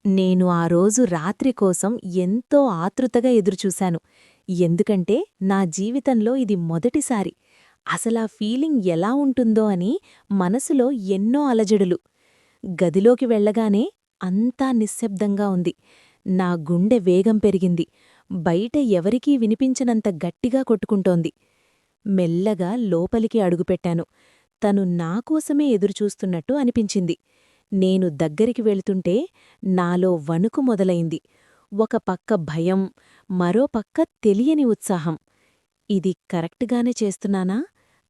నేను ఆ రోజు రాత్రి కోసం ఎంతో ఆతృతగా ఎదురుచూశాను. ఎందుకంటే నా జీవితంలో ఇది మొదటిసారి. అసలా ఫీలింగ్ ఎలా ఉంటుందో అని మనసులో ఎన్నో అలజడులు. గదిలోకి వెళ్ళగానే అంతా నిశ్శబ్దంగా ఉంది. నా గుండె వేగం పెరిగింది. బయట ఎవరికీ వినిపించనంత గట్టిగా కొట్టుకుంటోంది. మెల్లగా లోపలికి అడుగుపెట్టాను. తను నాకోసమే ఎదురుచూస్తున్నట్టు అనిపించింది. నేను దగ్గరికి వెళుతుంటే నాలో వణుకు మొదలైంది. ఒక పక్క భయం, మరో పక్క తెలియని ఉత్సాహం. ఇది కరెక్ట్గానే చేస్తున్నానా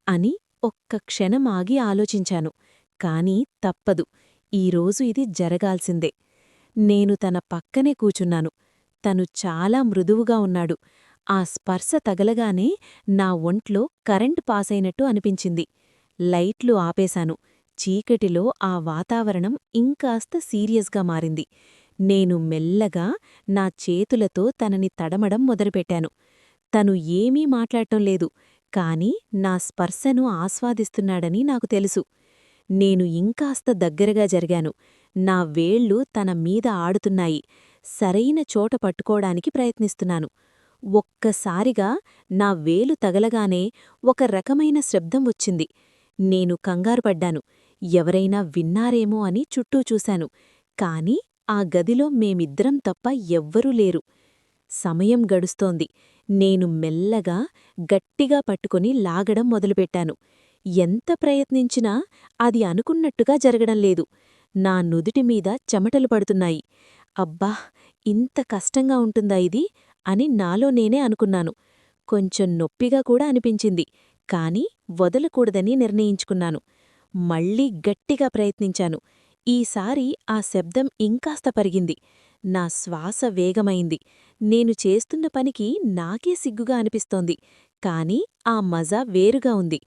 అని ఒక్క క్షణం ఆగి ఆలోచించాను. కాని తప్పదు. ఈరోజు ఇది జరగాల్సిందే. నేను తన పక్కనే కూచున్నాను. తను చాలా మృదువుగా ఉన్నాడు. ఆ స్పర్శ తగలగానే నా ఒంట్లో కరెంట్ పాసైనట్టు అనిపించింది. లైట్లు ఆపేశాను. చీకటిలో ఆ వాతావరణం ఇంకాస్త సీరియస్గా మారింది. నేను మెల్లగా నా చేతులతో తనని తడమడం మొదలుపెట్టాను. తను ఏమీ మాట్లాడటం లేదు, కాని నా స్పర్శను ఆస్వాదిస్తున్నాడని నాకు తెలుసు. నేను ఇంకాస్త దగ్గరగా జరిగాను. నా వేళ్లు తన మీద ఆడుతున్నాయి. సరైన చోట పట్టుకోడానికి ప్రయత్నిస్తున్నాను. ఒక్కసారిగా నా వేలు తగలగానే ఒక రకమైన శబ్దం వచ్చింది. నేను కంగారుపడ్డాను. ఎవరైనా విన్నారేమో అని చుట్టూ చూశాను. కాని ఆ గదిలో మేమిద్దరం తప్ప ఎవ్వరూ లేరు. సమయం గడుస్తోంది. నేను మెల్లగా, గట్టిగా పట్టుకుని లాగడం మొదలుపెట్టాను. ఎంత ప్రయత్నించినా అది అనుకున్నట్టుగా జరగడం లేదు. నా నుదిటిమీద చెమటలు పడుతున్నాయి. అబ్బా! ఇంత కష్టంగా ఉంటుందా ఇది అని నాలో నేనే అనుకున్నాను. కొంచెం నొప్పిగా కూడా అనిపించింది. కాని వదలకూడదని నిర్ణయించుకున్నాను. మళ్ళీ గట్టిగా ప్రయత్నించాను. ఈసారి ఆ శబ్దం ఇంకాస్త పరిగింది. నా శ్వాస వేగమైంది. నేను చేస్తున్న పనికి నాకే సిగ్గుగా అనిపిస్తోంది. కాని ఆ మజా వేరుగా ఉంది.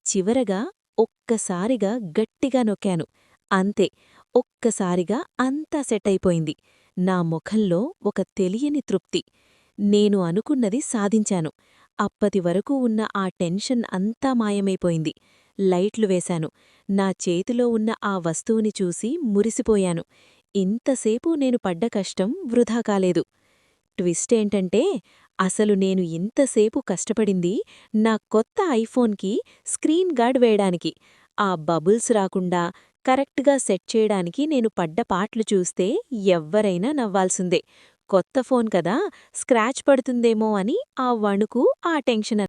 చివరగా ఒక్కసారిగా గట్టిగా నొక్కాను. అంతే, ఒక్కసారిగా అంతా సెట్టయిపోయింది. నా ముఖంలో ఒక తెలియని తృప్తి. నేను అనుకున్నది సాధించాను. అప్పటివరకు ఉన్న ఆ టెన్షన్ అంతా మాయమైపోయింది. లైట్లు వేశాను. నా చేతిలో ఉన్న ఆ వస్తువుని చూసి మురిసిపోయాను. ఇంతసేపు నేను పడ్డ కష్టం వృధా కాలేదు. ట్విస్టేంటంటే, అసలు నేను ఇంతసేపు కష్టపడింది నా కొత్త ఐఫోన్కి స్క్రీన్ గార్డ్ వేయడానికి. ఆ బబుల్స్ రాకుండా కరెక్ట్గా సెట్ చేయడానికి నేను పడ్డ పాట్లు చూస్తే ఎవ్వరైనా నవ్వాల్సిందే. కొత్త ఫోన్ కదా, స్క్రాచ్ పడుతుందేమో అని ఆ వణుకు, ఆ టెన్షన్